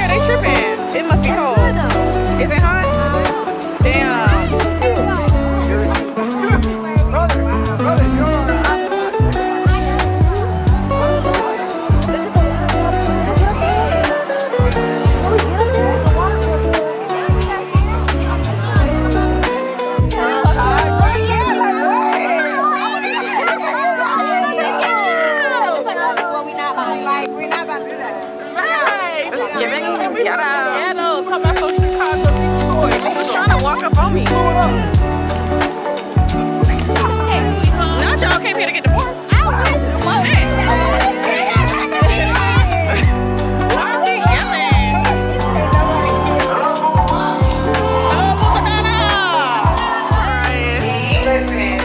Yeah, they tripping. It must be cold. Is it hot? Damn. Walk up on me. Not y'all came here to get the board. Why is he yelling? Listen,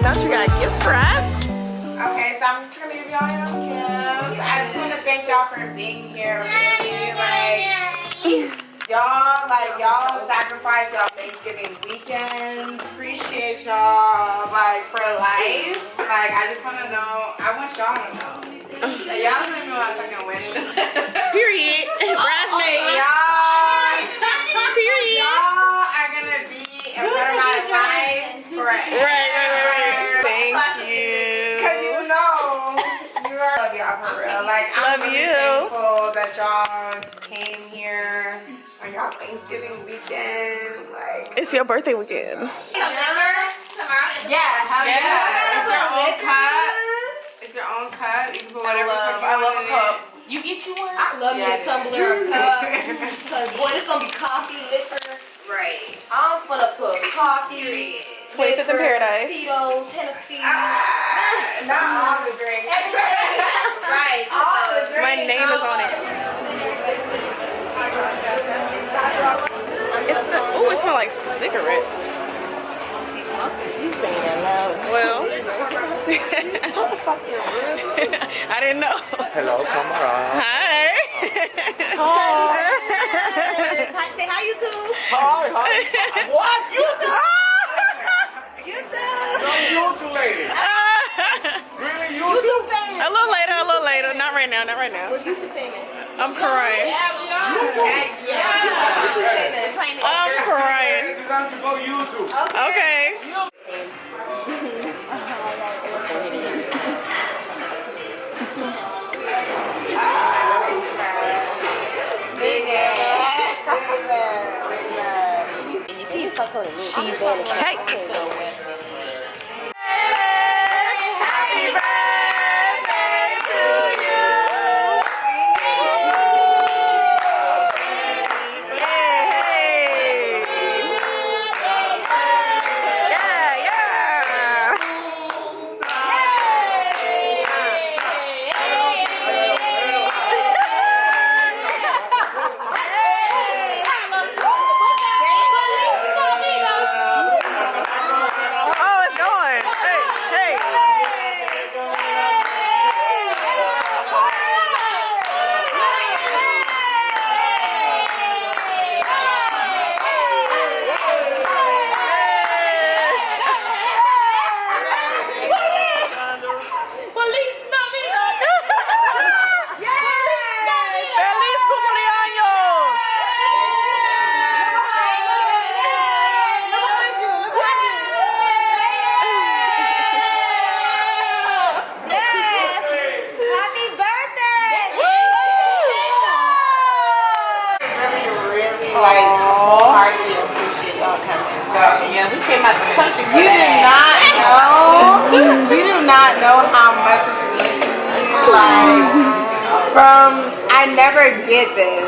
don't you got gifts for us? Okay, so I'm just gonna give y'all your gifts. I just want to thank y'all for being here. Really, y'all sacrifice y'all Thanksgiving weekend. Appreciate y'all for life. I just want to know. I want y'all to know. Y'all don't even know I'm fucking winning. Period. Bridesmaid. Y'all. Period. Y'all are gonna be a part of my life forever. Right. Thank you. Cause you know, I love y'all for real. I'm really thankful that y'all came here on y'all Thanksgiving weekend. It's your birthday weekend. Tomorrow? Yeah, hell yeah. It's your own cup. It's your own cup. You can put whatever cup you want. I love a cup. You get you one? I love me a tumbler, a cup. Because, boy, it's going to be coffee, liquor. Right. I'm gonna put coffee, 25th in Paradise, Tito's, Hennessy. Not all the drinks. Right. All the drinks. my name is on it. It smells like cigarettes. You saying that loud. Well, I didn't know. Hello, camera. Hi. Say hi, YouTube. Hi. What? YouTube. No, YouTube lady. Really, YouTube famous. A little later. Not right now. We're YouTube famous. I'm crying. YouTube famous. I'm crying. You got to go YouTube. Okay. She's cake. Wholeheartedly appreciate y'all coming. Yeah, we came out the country. You do not know how much this means to me. I never get this.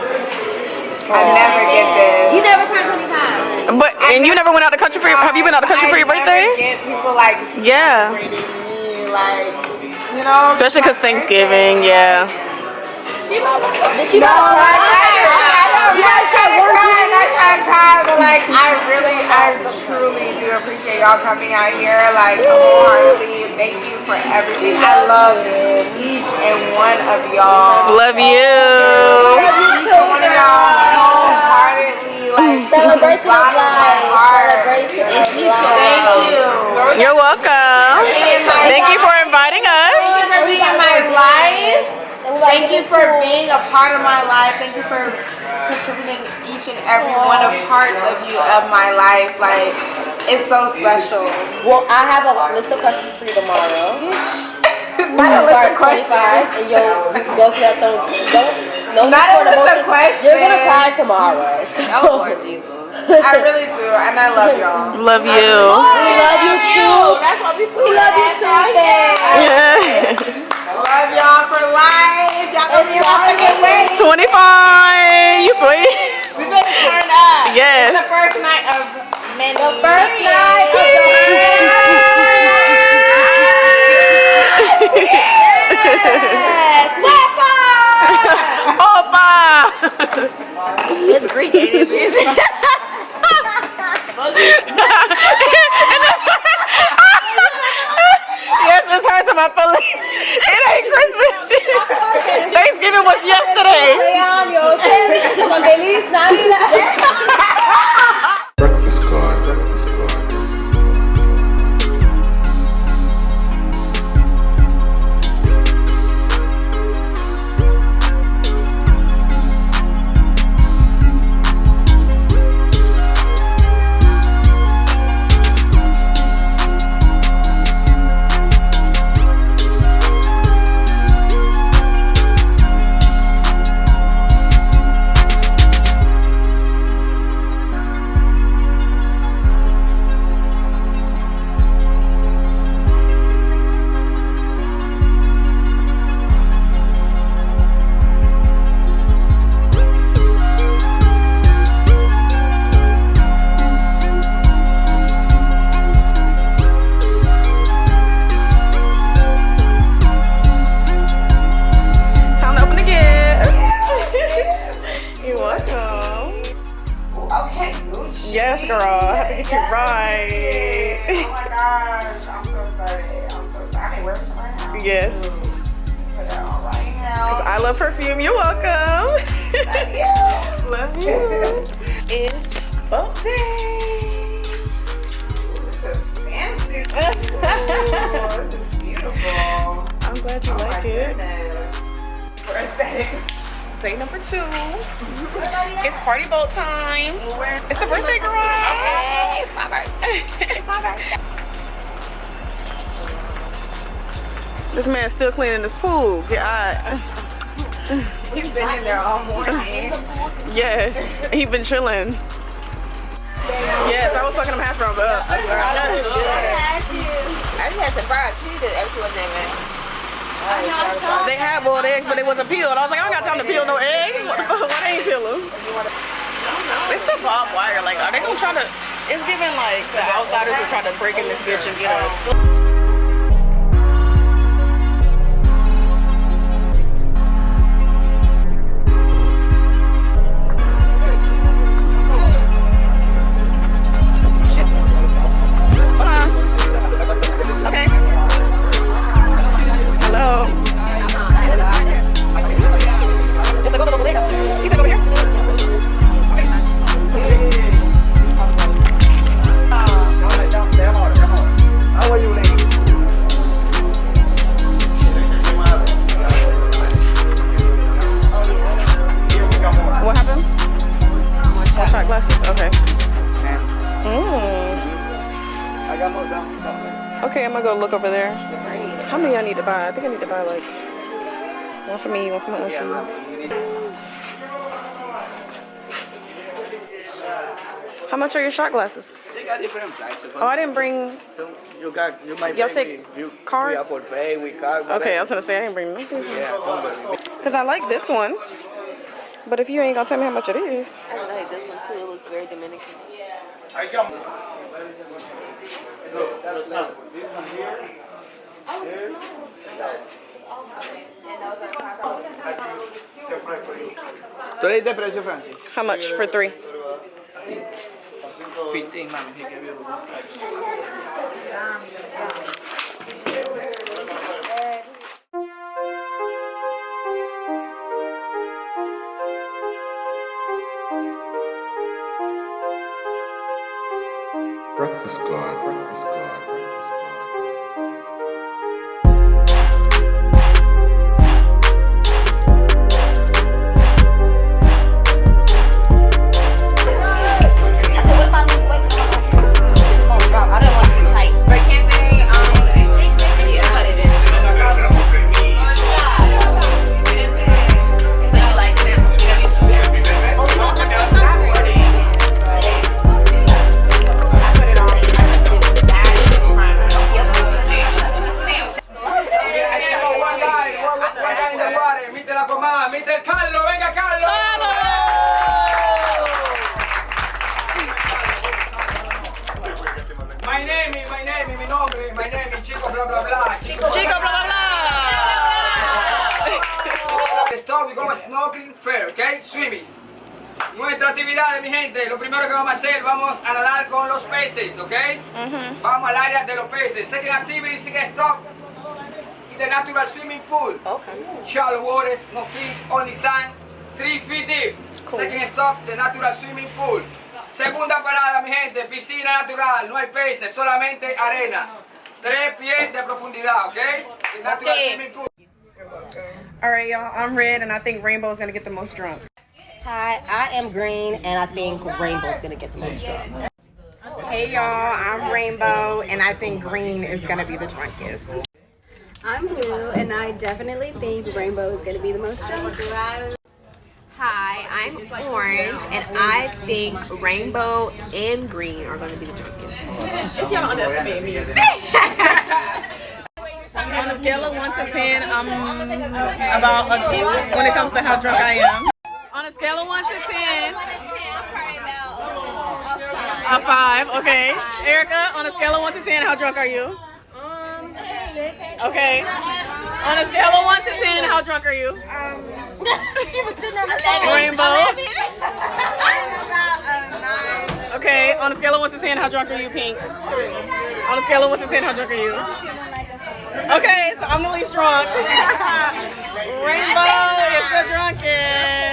You never turned 25. And you never went out the country for your, have you been out the country for your birthday? I never get people celebrating me, you know. Especially because Thanksgiving, yeah. I try to cry, but I truly do appreciate y'all coming out here, wholeheartedly. Thank you for everything. I love each and one of y'all. Love you. Each one of y'all wholeheartedly, celebration of life. Celebration of life. Thank you. You're welcome. Thank you for inviting us. Thank you for being in my life. And Thank you for being a part of my life. Thank you for contributing each and every one of parts of my life. Like, it's so special. Well, I have a list of questions for you tomorrow. Not a list of questions. And you'll go through that song. Not a list of questions. You're gonna cry tomorrow. So. Oh, Lord Jesus. I really do, and I love y'all. Love you. We love you too. That's what we love you too, Yeah. Love y'all for life. Y'all gonna be my fucking way. 25. You sweet? We better turn up. Yes. It's the first night of many. The first night of yes. Opa. It's Greek, ain't it? Yes, it's her to my police. It ain't Christmas. Thanksgiving was yesterday. Breakfast God, breakfast God. Yes, girl. I have to get you right. Oh my gosh. I'm so excited. I'm so excited. I mean, where's it right now? Yes. Put it on right now. 'Cause I love perfume. You're welcome. Love you. Love you. It's Bday. This is fancy. Ooh, this is beautiful. I'm glad you like it. For aesthetic. Day number 2. It's party boat time. It's the birthday girl. Hey, it's my birthday. It's my birthday. This man's still cleaning his pool. Yeah, He's been in there all morning. yes, he been chilling. Yes, I was fucking them hash browns up. I just had some fried cheese that actually wasn't that bad. They had boiled eggs, but they wasn't peeled. I was like, I don't got time to peel no eggs. What the fuck? Why they ain't peel them? It's the barbed wire. Like, are they gonna try to? It's giving like the outsiders will try to break in this bitch and get us. Okay, I'm gonna go look over there. How many I need to buy? I think I need to buy like one for me, one for my auntie. How much are your shot glasses? They got different prices. Oh, I didn't bring. You might Y'all bring take card? We Apple Pay, we card. Okay, I was gonna say I didn't bring nothing. Yeah, don't worry. Cause I like this one, but if you ain't gonna tell me how much it is. I like this one too. It looks very Dominican. I come. ¿Tú le diste precio, Francis? How much for 3? 15, mami. He gave you Breakfast God, breakfast God, breakfast God, breakfast God. Nuestra actividad, mi gente, lo primero que vamos a hacer, vamos a nadar con los peces, ¿ok? Vamos al área de los peces. Second activity, second stop, in the natural swimming pool. Okay. Shallow waters, no fish, only sand, 3 feet deep. Cool. Second stop, the natural swimming pool. Segunda parada, mi gente, piscina natural, no hay peces, solamente arena. 3 pies de profundidad, ¿ok? The natural swimming pool. All right, y'all. I'm red, and I think Rainbow's gonna get the most drunk. Hi, I am Green, and I think Rainbow's gonna get the most drunk. Hey y'all, I'm Rainbow, and I think Green is gonna be the drunkest. I'm Blue, and I definitely think Rainbow is gonna be the most drunk. Hi, I'm Orange, and I think Rainbow and Green are going to be the drunkest. It's y'all underestimate me. On a scale of 1 to 10, I'm about a 2 when it comes to how drunk I am. On a scale of 1 to 10, a 5. Okay. Erica, on a scale of 1 to 10, how drunk are you? 6. Okay. On a scale of 1 to 10, how drunk are you? She was sitting on the Rainbow. Okay. On a scale of 1 to 10, how drunk are you, Pink? 3. On a scale of 1 to 10, how drunk are you? Okay, so I'm the least drunk. Rainbow is the drunkest.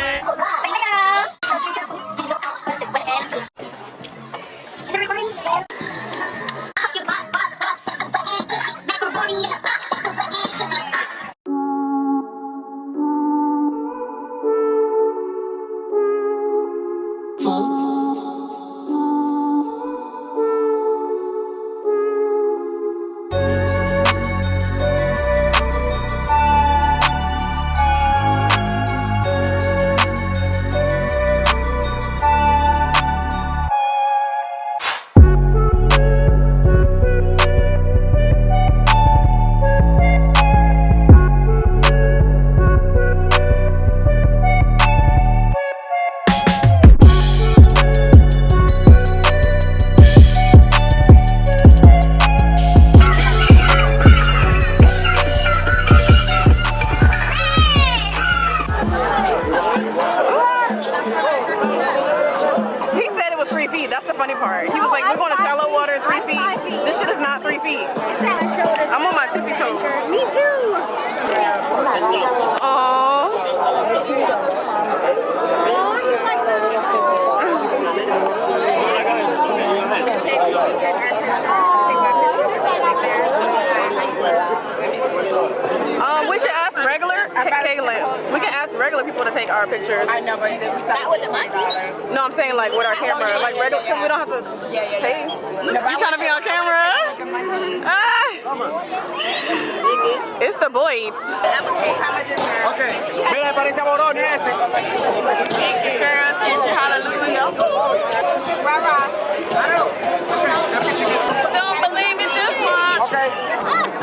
We should ask regular Kalin. We can ask regular people to take our pictures. I know, but not with the $5. No, I'm saying like with our camera, like regular, because we don't have to pay. You trying to be on camera? It's the boy. Okay. Mira, parece aborón ese. Girls, hit your hallelujah. Don't believe me, just watch. Okay.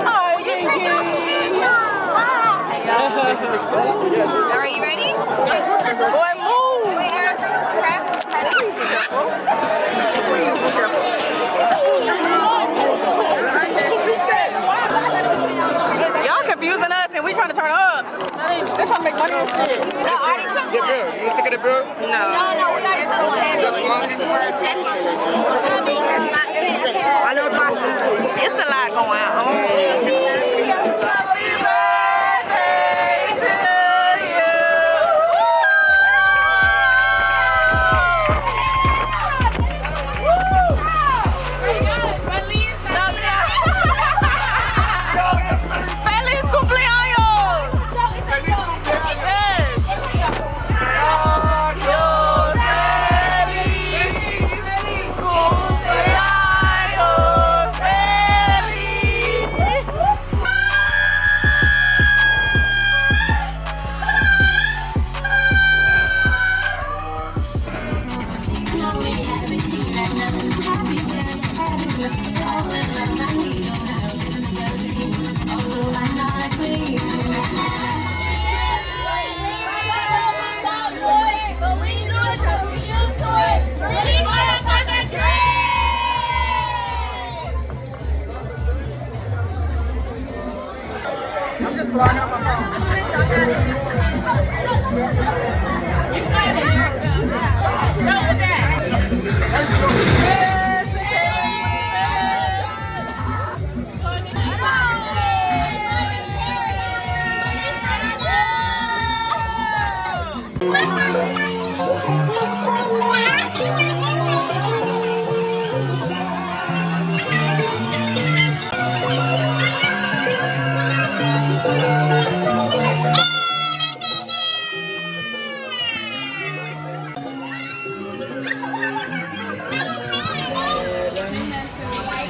Oh, yeah. Are you ready? Boy, move. Y'all confusing us and we trying to turn up. They're trying to make money and shit. No, I didn't come The bill. You think of the bill? No. No, we already took one. Just one? It's a lot going on.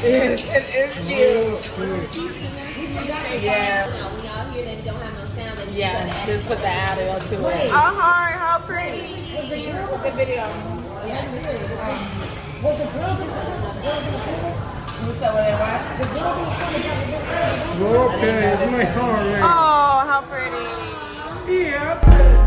It's cute. Yeah. Yeah, just put the adder to it. Oh, hi, how pretty. Put the video. What's up with it, what? Oh, how pretty. Yeah.